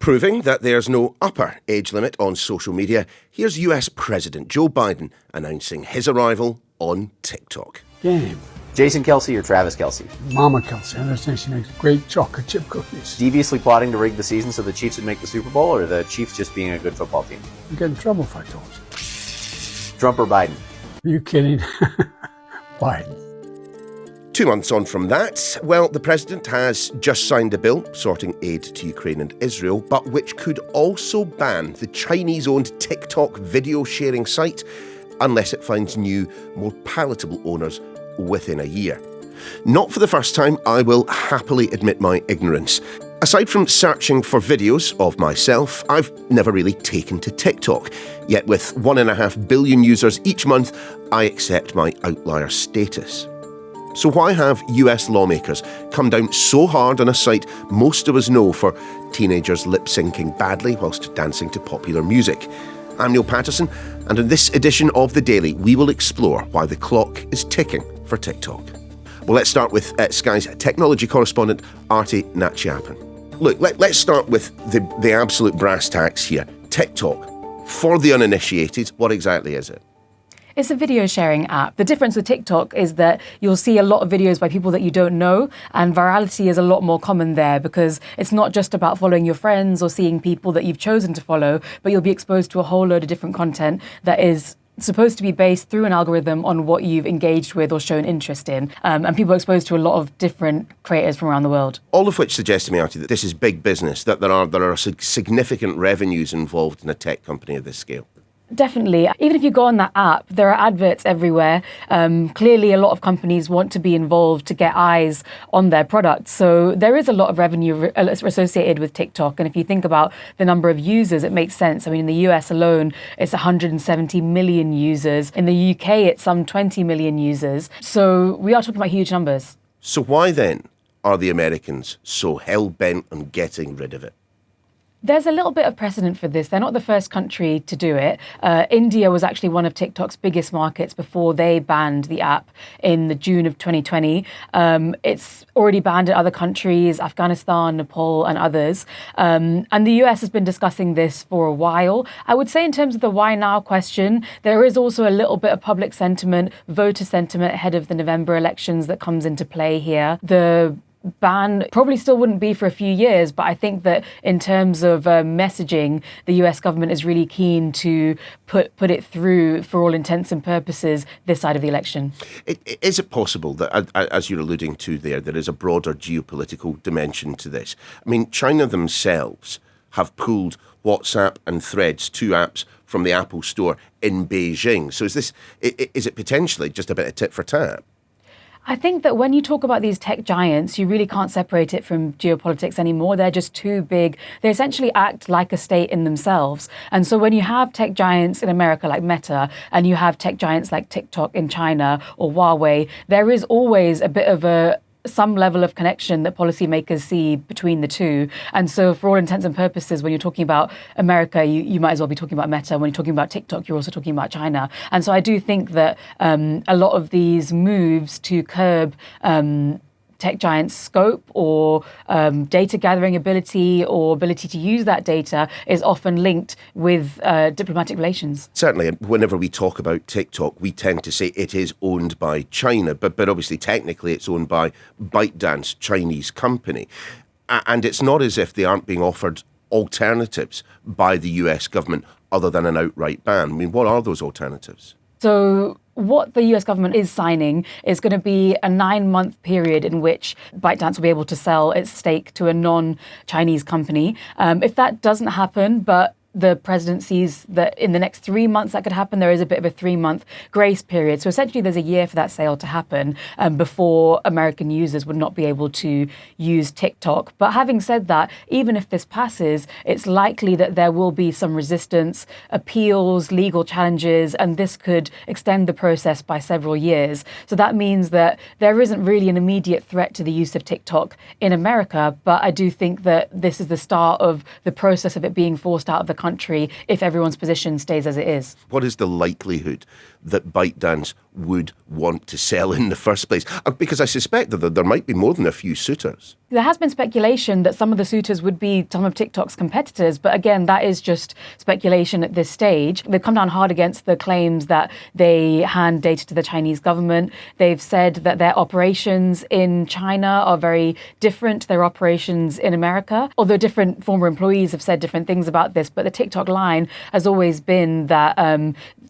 Proving that there's no upper age limit on social media, here's US President Joe Biden announcing his arrival on TikTok. Game. Jason Kelce or Travis Kelce? Mama Kelce. I understand she makes great chocolate chip cookies. Deviously plotting to rig the season so the Chiefs would make the Super Bowl, or the Chiefs just being a good football team? I'd get in trouble if I told you. Trump or Biden? Are you kidding? Biden. 2 months on from that, well, the president has just signed a bill sorting aid to Ukraine and Israel, but which could also ban the Chinese-owned TikTok video sharing site unless it finds new, more palatable owners within a year. Not for the first time, I will happily admit my ignorance. Aside from searching for videos of myself, I've never really taken to TikTok. Yet with 1.5 billion users each month, I accept my outlier status. So why have US lawmakers come down so hard on a site most of us know for teenagers lip-syncing badly whilst dancing to popular music? I'm Neil Patterson, and in this edition of The Daily, we will explore why the clock is ticking for TikTok. Well, let's start with Sky's technology correspondent, Arti Natchiappan. Look, let's start with the absolute brass tacks here. TikTok, for the uninitiated, what exactly is it? It's a video sharing app. The difference with TikTok is that you'll see a lot of videos by people that you don't know, and virality is a lot more common there because it's not just about following your friends or seeing people that you've chosen to follow, but you'll be exposed to a whole load of different content that is supposed to be based through an algorithm on what you've engaged with or shown interest in. And people are exposed to a lot of different creators from around the world. All of which suggests to me, Artie, that this is big business, that there are significant revenues involved in a tech company of this scale. Definitely. Even if you go on that app, there are adverts everywhere. Clearly, a lot of companies want to be involved to get eyes on their products. So there is a lot of revenue associated with TikTok. And if you think about the number of users, it makes sense. I mean, in the US alone, it's 170 million users. In the UK, it's some 20 million users. So we are talking about huge numbers. So why then are the Americans so hell-bent on getting rid of it? There's a little bit of precedent for this. They're not the first country to do it. India was actually one of TikTok's biggest markets before they banned the app in the June of 2020. It's already banned in other countries, Afghanistan, Nepal, and others. And the US has been discussing this for a while. I would say in terms of the why now question, there is also a little bit of public sentiment, voter sentiment ahead of the November elections that comes into play here. The ban probably still wouldn't be for a few years, but I think that in terms of messaging, the US government is really keen to put it through for all intents and purposes this side of the election. Is it possible that, as you're alluding to there is a broader geopolitical dimension to this? I mean, China themselves have pulled WhatsApp and Threads, 2 apps from the Apple Store in Beijing. So is it potentially just a bit of tit for tat? I think that when you talk about these tech giants, you really can't separate it from geopolitics anymore. They're just too big. They essentially act like a state in themselves. And so when you have tech giants in America like Meta, and you have tech giants like TikTok in China or Huawei, there is always a bit of some level of connection that policymakers see between the two. And so for all intents and purposes, when you're talking about America, you might as well be talking about Meta. When you're talking about TikTok, you're also talking about China. And so I do think that a lot of these moves to curb tech giants' scope or data gathering ability or ability to use that data is often linked with diplomatic relations. Certainly, and whenever we talk about TikTok, we tend to say it is owned by China, but obviously technically it's owned by ByteDance, Chinese company. And it's not as if they aren't being offered alternatives by the US government other than an outright ban. I mean, what are those alternatives? So what the US government is signing is going to be a 9-month period in which ByteDance will be able to sell its stake to a non-Chinese company. If that doesn't happen, but the president sees that in the next 3 months that could happen, there is a bit of a 3-month grace period. So essentially there's a year for that sale to happen before American users would not be able to use TikTok. But having said that, even if this passes, it's likely that there will be some resistance, appeals, legal challenges, and this could extend the process by several years. So that means that there isn't really an immediate threat to the use of TikTok in America, but I do think that this is the start of the process of it being forced out of the country if everyone's position stays as it is. What is the likelihood that ByteDance would want to sell in the first place? Because I suspect that there might be more than a few suitors. There has been speculation that some of the suitors would be some of TikTok's competitors, but again, that is just speculation at this stage. They've come down hard against the claims that they hand data to the Chinese government. They've said that their operations in China are very different to their operations in America, although different former employees have said different things about this. But the TikTok line has always been that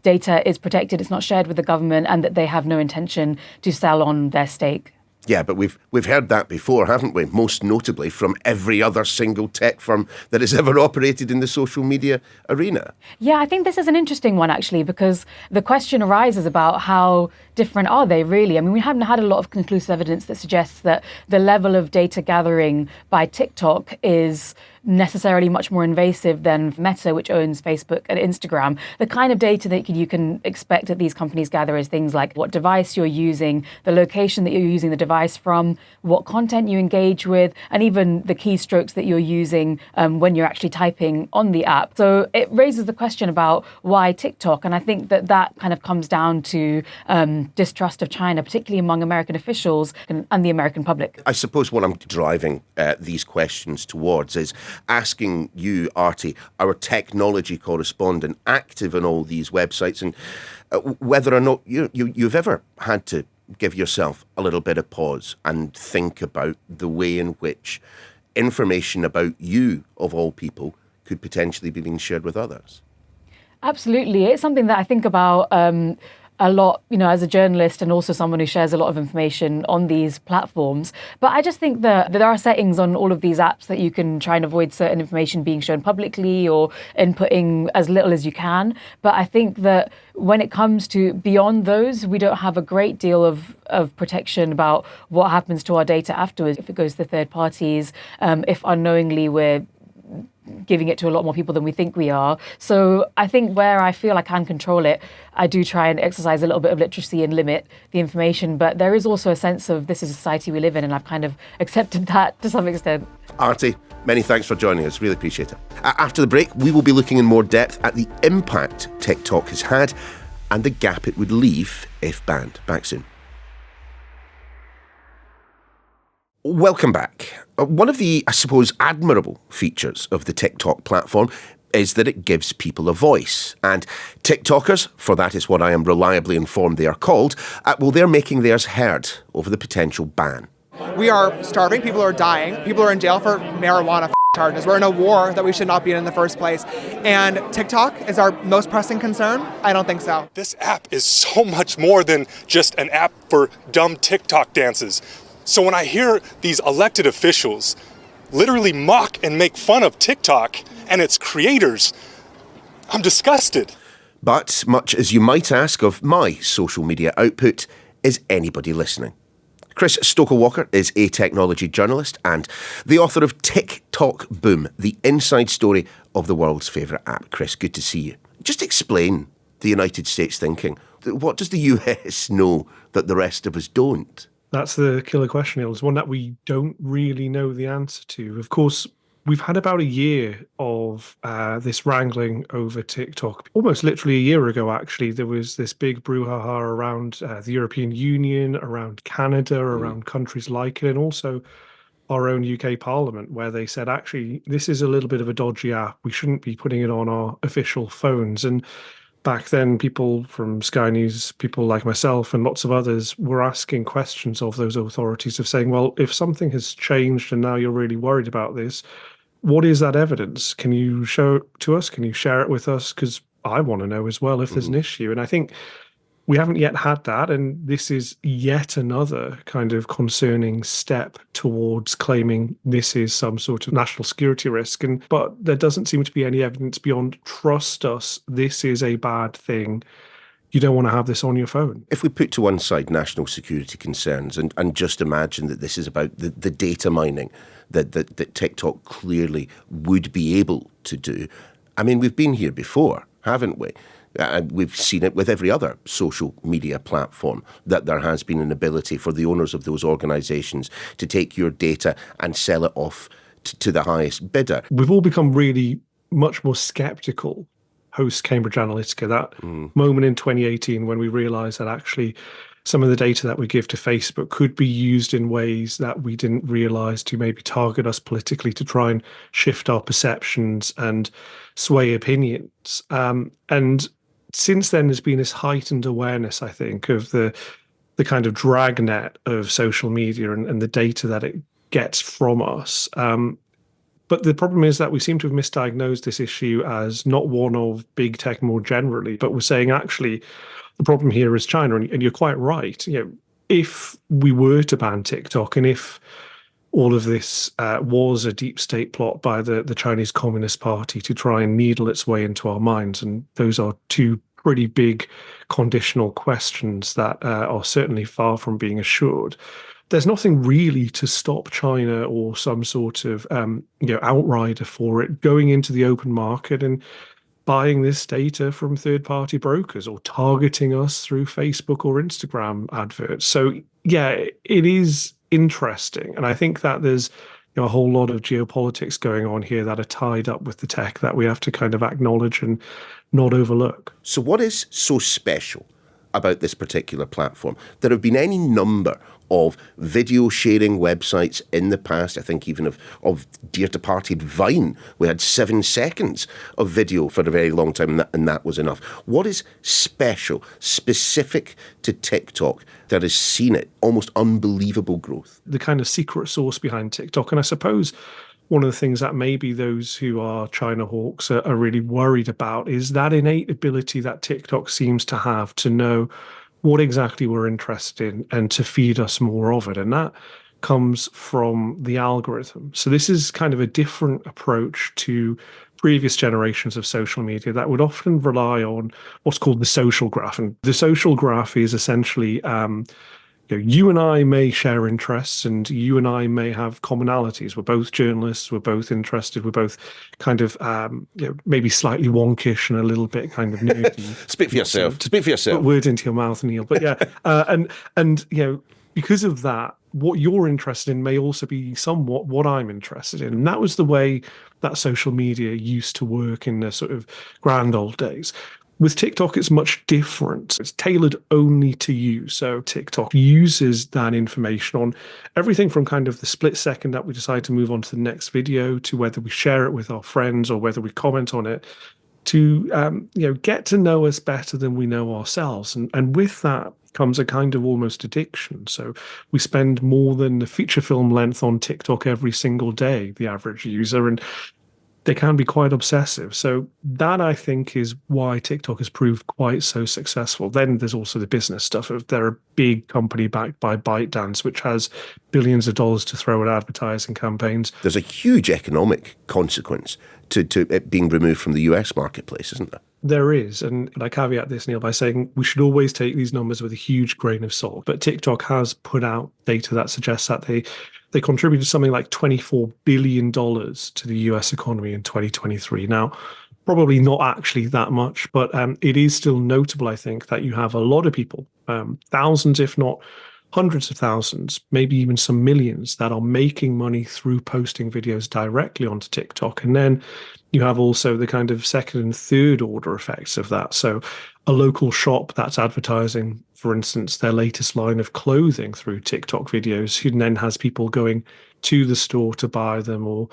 data is protected, it's not shared with the government, and that they have no intention to sell on their stake. Yeah, but we've heard that before, haven't we? Most notably from every other single tech firm that has ever operated in the social media arena. Yeah, I think this is an interesting one, actually, because the question arises about how different are they really? I mean, we haven't had a lot of conclusive evidence that suggests that the level of data gathering by TikTok is necessarily much more invasive than Meta, which owns Facebook and Instagram. The kind of data that you can expect that these companies gather is things like what device you're using, the location that you're using the device from, what content you engage with, and even the keystrokes that you're using when you're actually typing on the app. So it raises the question about why TikTok, and I think that kind of comes down to distrust of China, particularly among American officials and the American public. I suppose what I'm driving these questions towards is asking you, Artie, our technology correspondent, active on all these websites, and whether or not you've ever had to give yourself a little bit of pause and think about the way in which information about you, of all people, could potentially be being shared with others. Absolutely. It's something that I think about a lot, as a journalist and also someone who shares a lot of information on these platforms. But I just think that there are settings on all of these apps that you can try and avoid certain information being shown publicly or inputting as little as you can. But I think that when it comes to beyond those, we don't have a great deal of protection about what happens to our data afterwards, if it goes to third parties, if unknowingly we're giving it to a lot more people than we think we are. So I think where I feel I can control it, I do try and exercise a little bit of literacy and limit the information. But there is also a sense of this is a society we live in, and I've kind of accepted that to some extent. Artie, many thanks for joining us. Really appreciate it. After the break, we will be looking in more depth at the impact TikTok has had and the gap it would leave if banned. Back soon. Welcome back. One of the, I suppose, admirable features of the TikTok platform is that it gives people a voice. And TikTokers, for that is what I am reliably informed they are called, well, they're making theirs heard over the potential ban. We are starving, people are dying, people are in jail for marijuana charges. We're in a war that we should not be in the first place. And TikTok is our most pressing concern? I don't think so. This app is so much more than just an app for dumb TikTok dances. So when I hear these elected officials literally mock and make fun of TikTok and its creators, I'm disgusted. But much as you might ask of my social media output, is anybody listening? Chris Stoker-Walker is a technology journalist and the author of TikTok Boom, the inside story of the world's favourite app. Chris, good to see you. Just explain the United States thinking. What does the US know that the rest of us don't? That's the killer question. It's one that we don't really know the answer to. Of course, we've had about a year of this wrangling over TikTok. Almost literally a year ago, actually, there was this big brouhaha around the European Union, around Canada, around countries like it, and also our own UK Parliament, where they said, actually, this is a little bit of a dodgy app. We shouldn't be putting it on our official phones. And back then, people from Sky News, people like myself and lots of others were asking questions of those authorities of saying, well, if something has changed and now you're really worried about this, what is that evidence? Can you show it to us? Can you share it with us? Because I want to know as well if there's an issue. And I think we haven't yet had that. And this is yet another kind of concerning step towards claiming this is some sort of national security risk. But there doesn't seem to be any evidence beyond trust us. This is a bad thing. You don't want to have this on your phone. If we put to one side national security concerns and just imagine that this is about the data mining that TikTok clearly would be able to do. I mean, we've been here before, haven't we? And we've seen it with every other social media platform, that there has been an ability for the owners of those organisations to take your data and sell it off to the highest bidder. We've all become really much more sceptical, post Cambridge Analytica, that moment in 2018 when we realized that actually some of the data that we give to Facebook could be used in ways that we didn't realize to maybe target us politically, to try and shift our perceptions and sway opinions. And since then, there's been this heightened awareness, I think, of the kind of dragnet of social media and the data that it gets from us. But the problem is that we seem to have misdiagnosed this issue as not one of big tech more generally, but we're saying actually the problem here is China. And you're quite right. You know, if we were to ban TikTok and if all of this was a deep state plot by the Chinese Communist Party to try and needle its way into our minds, and those are two pretty big conditional questions that are certainly far from being assured. There's nothing really to stop China or some sort of outrider for it going into the open market and buying this data from third-party brokers or targeting us through Facebook or Instagram adverts. So yeah, it is interesting, and I think that there's a whole lot of geopolitics going on here that are tied up with the tech that we have to kind of acknowledge and not overlook. So what is so special about this particular platform? There have been any number of video sharing websites in the past. I think even of dear departed Vine, we had 7 seconds of video for a very long time, and that was enough. What is special, specific to TikTok, that has seen it almost unbelievable growth? The kind of secret sauce behind TikTok, and I suppose one of the things that maybe those who are China hawks are really worried about is that innate ability that TikTok seems to have to know what exactly we're interested in and to feed us more of it. And that comes from the algorithm. So this is kind of a different approach to previous generations of social media that would often rely on what's called the social graph. And the social graph is essentially you and I may share interests and you and I may have commonalities. We're both journalists, we're both interested, we're both kind of maybe slightly wonkish and a little bit kind of nerdy. Speak for yourself. Speak for yourself. Put words into your mouth, Neil. But yeah, and because of that, what you're interested in may also be somewhat what I'm interested in. And that was the way that social media used to work in the sort of grand old days. With TikTok, it's much different. It's tailored only to you. So TikTok uses that information on everything from kind of the split second that we decide to move on to the next video to whether we share it with our friends or whether we comment on it to get to know us better than we know ourselves. And with that comes a kind of almost addiction. So we spend more than the feature film length on TikTok every single day, the average user, and they can be quite obsessive. So that, I think, is why TikTok has proved quite so successful. Then there's also the business stuff. They're a big company backed by ByteDance, which has billions of dollars to throw at advertising campaigns. There's a huge economic consequence to it being removed from the US marketplace, isn't there? There is, and I caveat this, Neil, by saying we should always take these numbers with a huge grain of salt. But TikTok has put out data that suggests that they contributed something like $24 billion to the US economy in 2023. Now, probably not actually that much, but it is still notable, I think, that you have a lot of people, thousands, if not hundreds of thousands, maybe even some millions, that are making money through posting videos directly onto TikTok. And then you have also the kind of second and third order effects of that. So a local shop that's advertising, for instance, their latest line of clothing through TikTok videos, who then has people going to the store to buy them. Or,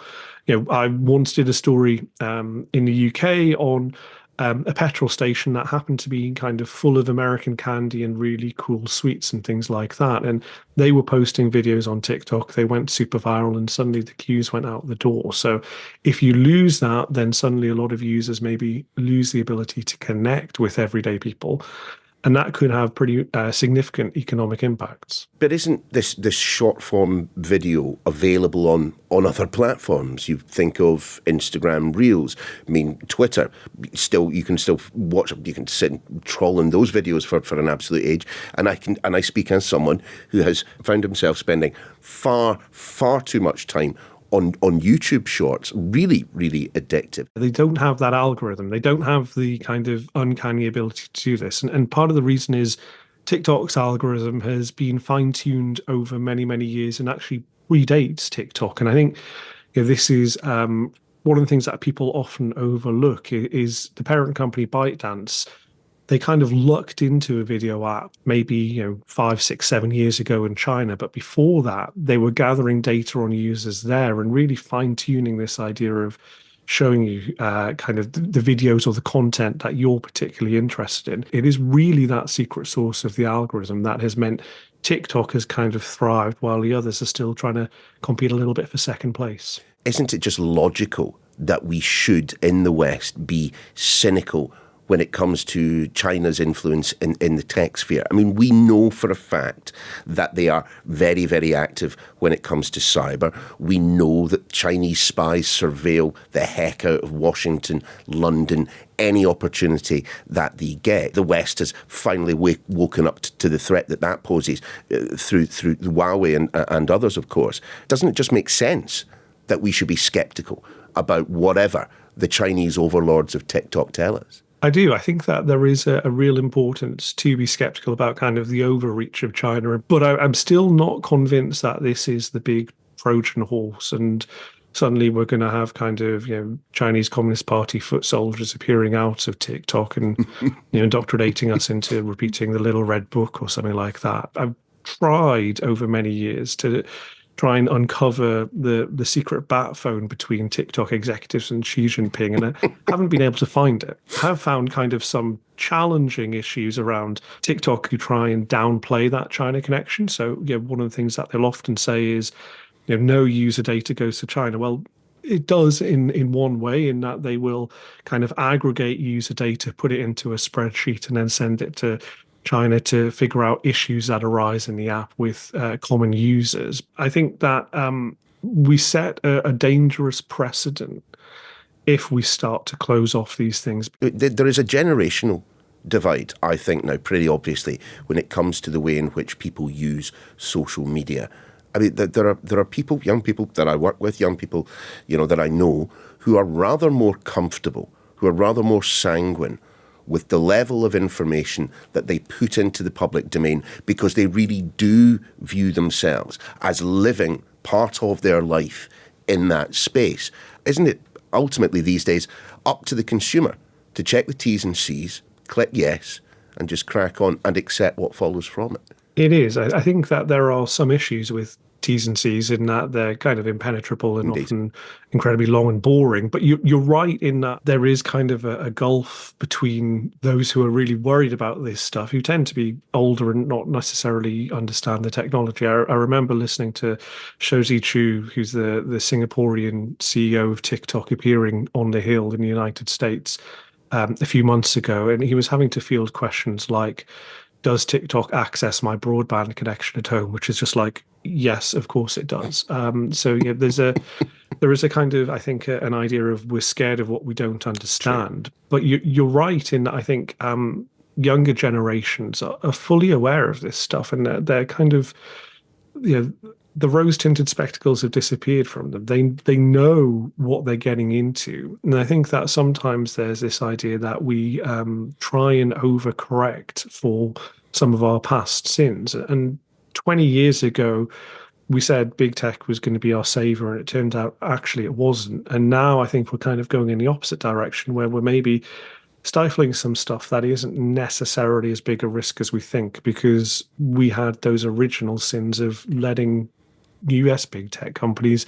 I once did a story in the UK on a petrol station that happened to be kind of full of American candy and really cool sweets and things like that. And they were posting videos on TikTok. They went super viral and suddenly the queues went out the door. So if you lose that, then suddenly a lot of users maybe lose the ability to connect with everyday people. And that could have pretty significant economic impacts. But isn't this short form video available on other platforms? You think of Instagram Reels. I mean, Twitter. You can still watch. You can sit and troll in those videos for an absolute age. And I speak as someone who has found himself spending far too much time on YouTube Shorts. Really, really addictive. They don't have that algorithm. They don't have the kind of uncanny ability to do this. And part of the reason is TikTok's algorithm has been fine-tuned over many, many years and actually predates TikTok. And I think this is one of the things that people often overlook is the parent company ByteDance. They kind of lucked into a video app maybe 5, 6, 7 years ago in China, but before that they were gathering data on users there and really fine-tuning this idea of showing you kind of the videos or the content that you're particularly interested in. It is really that secret sauce of the algorithm that has meant TikTok has kind of thrived while the others are still trying to compete a little bit for second place. Isn't it just logical that we should, in the West, be cynical when it comes to China's influence in the tech sphere? I mean, we know for a fact that they are very, very active when it comes to cyber. We know that Chinese spies surveil the heck out of Washington, London, any opportunity that they get. The West has finally woken up to the threat that poses through Huawei and others, of course. Doesn't it just make sense that we should be sceptical about whatever the Chinese overlords of TikTok tell us? I do. I think that there is a real importance to be skeptical about kind of the overreach of China. But I'm still not convinced that this is the big Trojan horse and suddenly we're going to have kind of, Chinese Communist Party foot soldiers appearing out of TikTok and, indoctrinating us into repeating the Little Red Book or something like that. I've tried over many years to try and uncover the secret bat phone between TikTok executives and Xi Jinping, and I haven't been able to find it. I have found kind of some challenging issues around TikTok who try and downplay that China connection. So, one of the things that they'll often say is, no user data goes to China. Well, it does in one way, in that they will kind of aggregate user data, put it into a spreadsheet, and then send it to China to figure out issues that arise in the app with common users. I think that we set a dangerous precedent if we start to close off these things. There is a generational divide, I think, now, pretty obviously, when it comes to the way in which people use social media. I mean, there are people, young people that I work with, young people, that I know, who are rather more comfortable, who are rather more sanguine with the level of information that they put into the public domain, because they really do view themselves as living part of their life in that space. Isn't it ultimately these days up to the consumer to check the T's and C's, click yes, and just crack on and accept what follows from it? It is. I think that there are some issues with T's and C's in that they're kind of impenetrable and Indeed. often incredibly long and boring. But you're right in that there is kind of a gulf between those who are really worried about this stuff, who tend to be older and not necessarily understand the technology. I remember listening to Shouzi Chu, who's the Singaporean CEO of TikTok, appearing on the Hill in the United States a few months ago, and he was having to field questions like, does TikTok access my broadband connection at home? Which is just like, yes, of course it does. So there is a kind of, I think, an idea of we're scared of what we don't understand. True. But you're right in that I think younger generations are fully aware of this stuff, and they're kind of, the rose-tinted spectacles have disappeared from them. They know what they're getting into. And I think that sometimes there's this idea that we try and overcorrect for some of our past sins. And 20 years ago, we said big tech was going to be our savior, and it turned out actually it wasn't. And now I think we're kind of going in the opposite direction, where we're maybe stifling some stuff that isn't necessarily as big a risk as we think, because we had those original sins of letting US big tech companies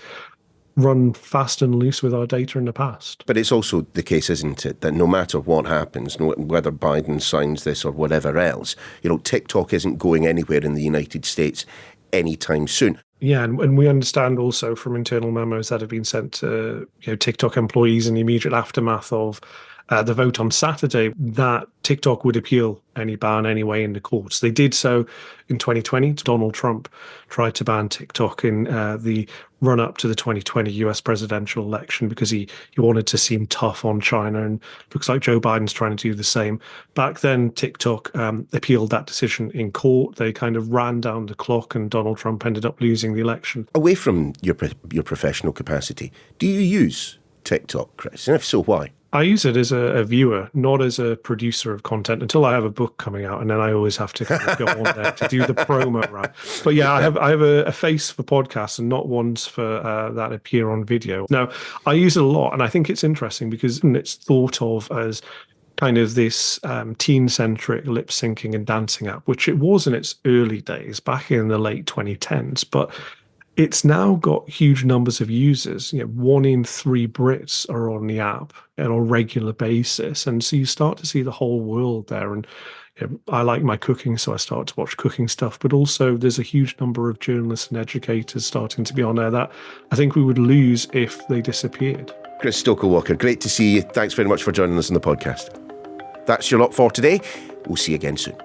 run fast and loose with our data in the past. But it's also the case, isn't it, that no matter what happens, whether Biden signs this or whatever else, TikTok isn't going anywhere in the United States anytime soon. Yeah, and we understand also from internal memos that have been sent to TikTok employees in the immediate aftermath of the vote on Saturday that TikTok would appeal any ban anyway in the courts. They did so in 2020. Donald Trump tried to ban TikTok in the run-up to the 2020 US presidential election because he wanted to seem tough on China, and looks like Joe Biden's trying to do the same. Back then, TikTok appealed that decision in court. They kind of ran down the clock, and Donald Trump ended up losing the election. Away from your professional capacity, do you use TikTok, Chris? And if so, why? I use it as a viewer, not as a producer of content, until I have a book coming out, and then I always have to kind of go on there to do the promo, right? But yeah, I have a face for podcasts and not ones for that appear on video. Now, I use it a lot, and I think it's interesting because it's thought of as kind of this teen-centric lip-syncing and dancing app, which it was in its early days, back in the late 2010s, but it's now got huge numbers of users. 1 in 3 Brits are on the app on a regular basis. And so you start to see the whole world there. And I like my cooking, so I start to watch cooking stuff. But also there's a huge number of journalists and educators starting to be on there that I think we would lose if they disappeared. Chris Stoker-Walker, great to see you. Thanks very much for joining us on the podcast. That's your lot for today. We'll see you again soon.